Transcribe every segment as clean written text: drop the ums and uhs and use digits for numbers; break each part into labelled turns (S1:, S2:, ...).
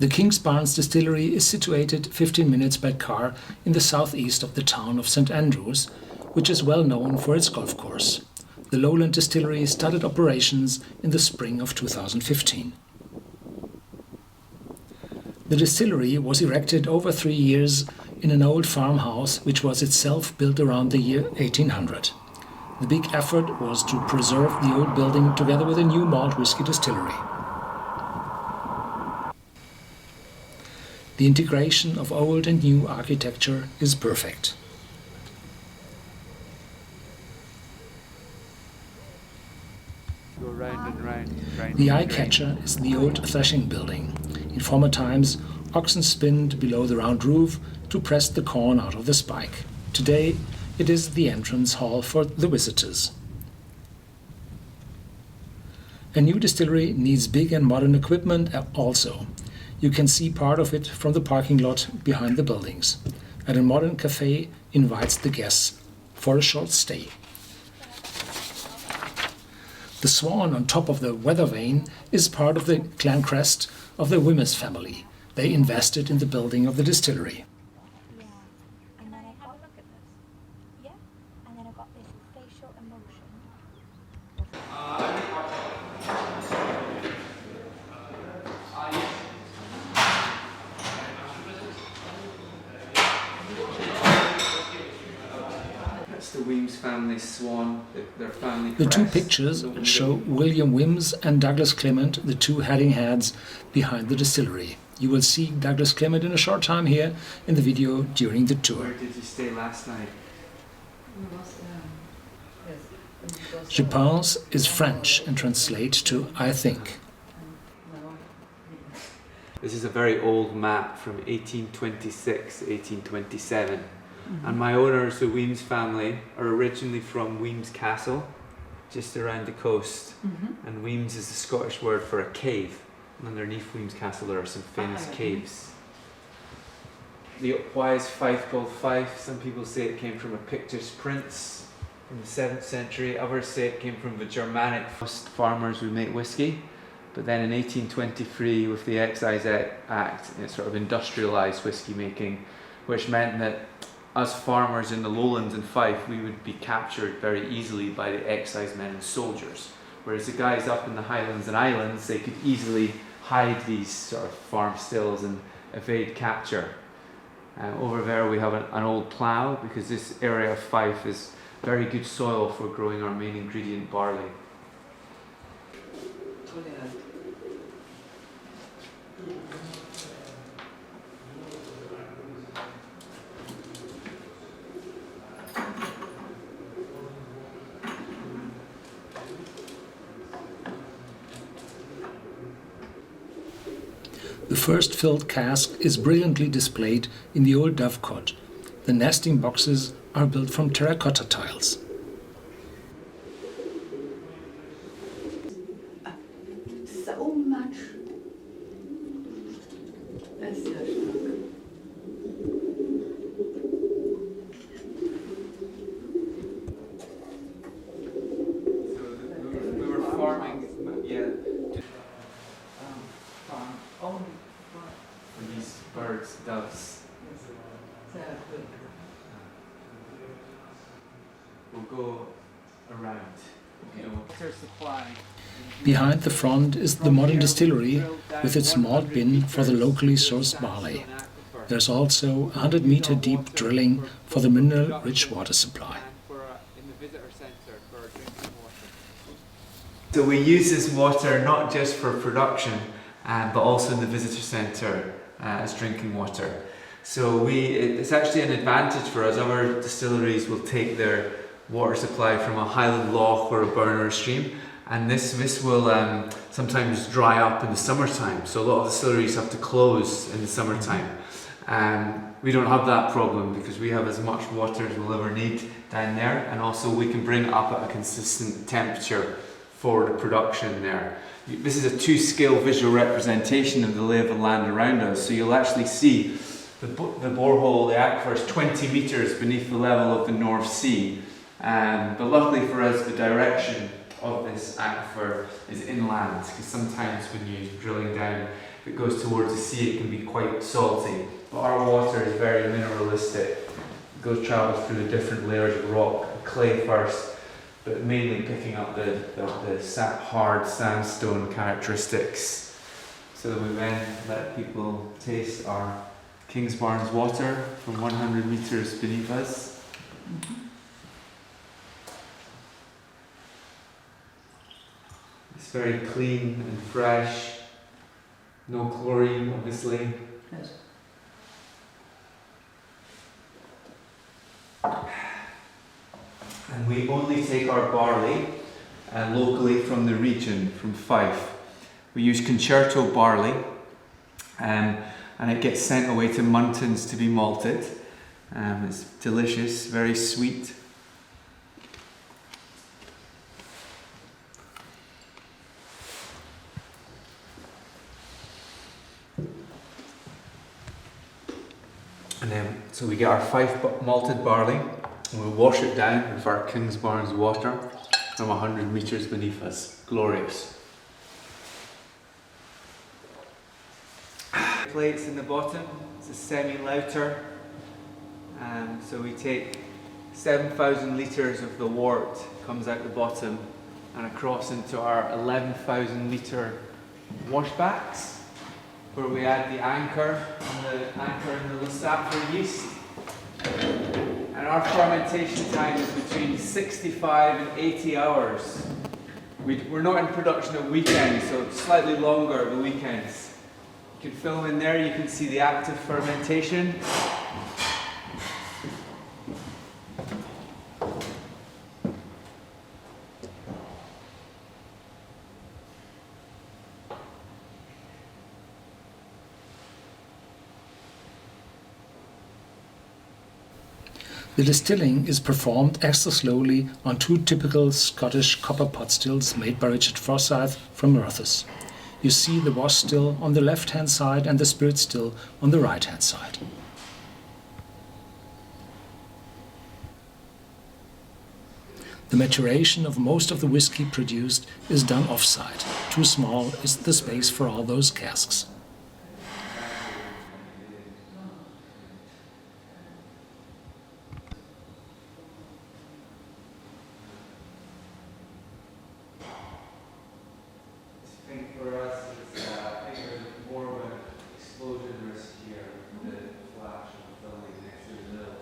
S1: The Kingsbarns Distillery is situated 15 minutes by car in the southeast of the town of St Andrews, which is well known for its golf course. The Lowland Distillery started operations in the spring of 2015. The distillery was erected over 3 years in an old farmhouse which was itself built around the year 1800. The big effort was to preserve the old building together with a new malt whisky distillery. The integration of old and new architecture is perfect.
S2: Go round and round.
S1: The eye-catcher is the old threshing building. In former times, oxen spinned below the round roof to press the corn out of the spike. Today, it is the entrance hall for the visitors. A new distillery needs big and modern equipment also. You can see part of it from the parking lot behind the buildings. And a modern cafe invites the guests for a short stay. The swan on top of the weather vane is part of the clan crest of the Wimmis family. They invested in the building of the distillery.
S3: Yeah, and then I have a look at this. Yeah, and then I've got this facial emotion.
S2: That's the Weems family swan, their family
S1: The
S2: crest.
S1: two pictures show William Wimms and Douglas Clement, the two heading heads behind the distillery. You will see Douglas Clement in a short time here in the video during the tour.
S2: Where did you stay last night?
S1: Je pense is French and translates to I think.
S2: This is a very old map from 1826, 1827. And my owners, the Weems family, are originally from Weems Castle, just around the coast. And Weems is the Scottish word for a cave. And underneath Weems Castle there are some famous caves. Why is Fife called Fife? Some people say it came from a Pictish prince in the 7th century. Others say it came from the Germanic. Most farmers would make whiskey. But then in 1823, with the Excise Act, it sort of industrialised whiskey making, which meant that us farmers in the lowlands in Fife, we would be captured very easily by the excisemen and soldiers. Whereas the guys up in the highlands and islands, they could easily hide these sort of farm stills and evade capture. Over there we have an old plough, because this area of Fife is very good soil for growing our main ingredient, barley.
S1: The first filled cask is brilliantly displayed in the old dovecot. The nesting boxes are built from terracotta tiles.
S4: So much. That's so stark.
S2: So we were farming,
S4: Only
S2: for these birds, doves.
S4: so good.
S2: We'll go around. Water supply.
S1: Behind the front is the modern distillery with its malt bin for the locally sourced barley. There's also 100-meter deep drilling for the mineral-rich water supply.
S2: So we use this water not just for production, but also in the visitor centre as drinking water. So it's actually an advantage for us. Other distilleries will take their water supply from a highland loch or a burn or a stream, and this will sometimes dry up in the summertime. So a lot of distilleries have to close in the summertime. We don't have that problem because we have as much water as we'll ever need down there, and also we can bring it up at a consistent temperature for the production there. This is a two-scale visual representation of the lay of the land around us. So you'll actually see the borehole, the aquifer, is 20 metres beneath the level of the North Sea. But luckily for us, the direction of this aquifer is inland, because sometimes when you're drilling down, if it goes towards the sea, it can be quite salty. But our water is very mineralistic. It travels through the different layers of rock, clay first, but mainly picking up the hard sandstone characteristics. So that we then let people taste our Kingsbarns water from 100 metres beneath us. It's very clean and fresh, no chlorine obviously.
S4: Yes.
S2: And we only take our barley locally from the region, from Fife. We use concerto barley, and it gets sent away to Muntons to be malted. It's delicious, very sweet. And then, so we get our Fife malted barley, and we wash it down with our Kingsbarns water from 100 metres beneath us. Glorious. Plates in the bottom, it's a semi-lauter. So we take 7,000 litres of the wort, comes out the bottom, and across into our 11,000 litre washbacks, where we add the anchor and the Lusafra yeast. And our fermentation time is between 65 and 80 hours. We're not in production at weekends, so it's slightly longer at the weekends. You can film in there, you can see the active fermentation.
S1: The distilling is performed extra slowly on two typical Scottish copper pot stills made by Richard Forsyth from Rothes. You see the wash still on the left hand side and the spirit still on the right hand side. The maturation of most of the whiskey produced is done off-site. Too small is the space for all those casks.
S2: I think for us, I think there's more of an explosion risk here with the flash of the filling next to the mill.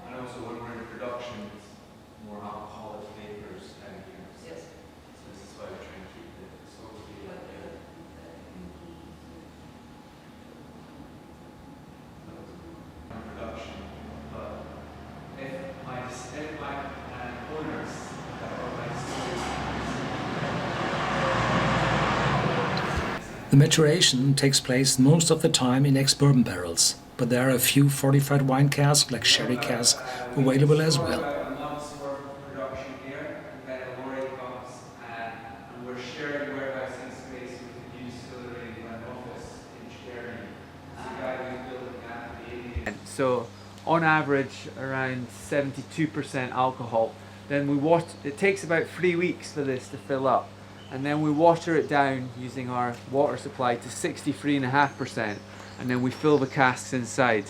S2: And also when we're in production, it's more alcoholic vapors down here.
S4: Yes.
S2: So this is why we're trying to keep the smoke production. But if my owners or my stewards
S1: The maturation takes place most of the time in ex-bourbon barrels, but there are a few fortified wine casks like sherry cask available as well.
S2: About a month's worth of production here, and then a lorry comes, and we're sharing warehousing space with the new distillery and office in Germany. It's a guy who's building that for the 80s. So, on average, around 72% alcohol. Then we wash. It takes about 3 weeks for this to fill up, and then we water it down using our water supply to 63.5%, and then we fill the casks inside.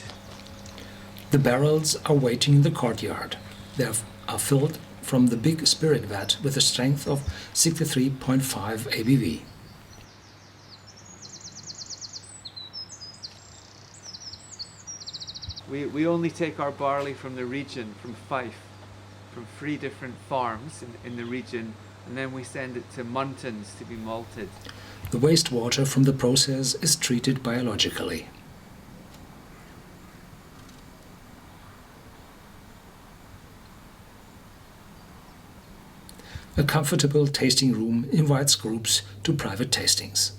S1: The barrels are waiting in the courtyard. They are filled from the big spirit vat with a strength of 63.5 ABV.
S2: We only take our barley from the region, from Fife, from 3 different farms in the region, and then we send it to Muntons to be malted.
S1: The wastewater from the process is treated biologically. A comfortable tasting room invites groups to private tastings.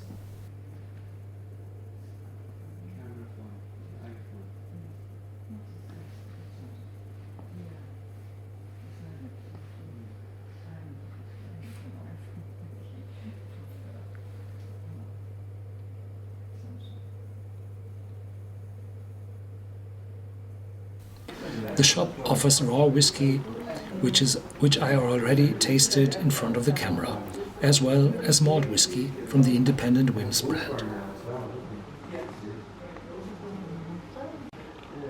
S1: The shop offers raw whiskey which I already tasted in front of the camera, as well as malt whiskey from the independent Wims brand.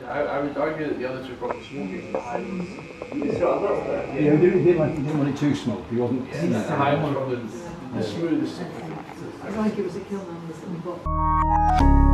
S5: I would argue that the other two probably smoking.
S6: Yeah, he didn't want it too smoky. He wasn't.
S5: The high one, the smoothest.
S4: I like it was a kiln on the bottom.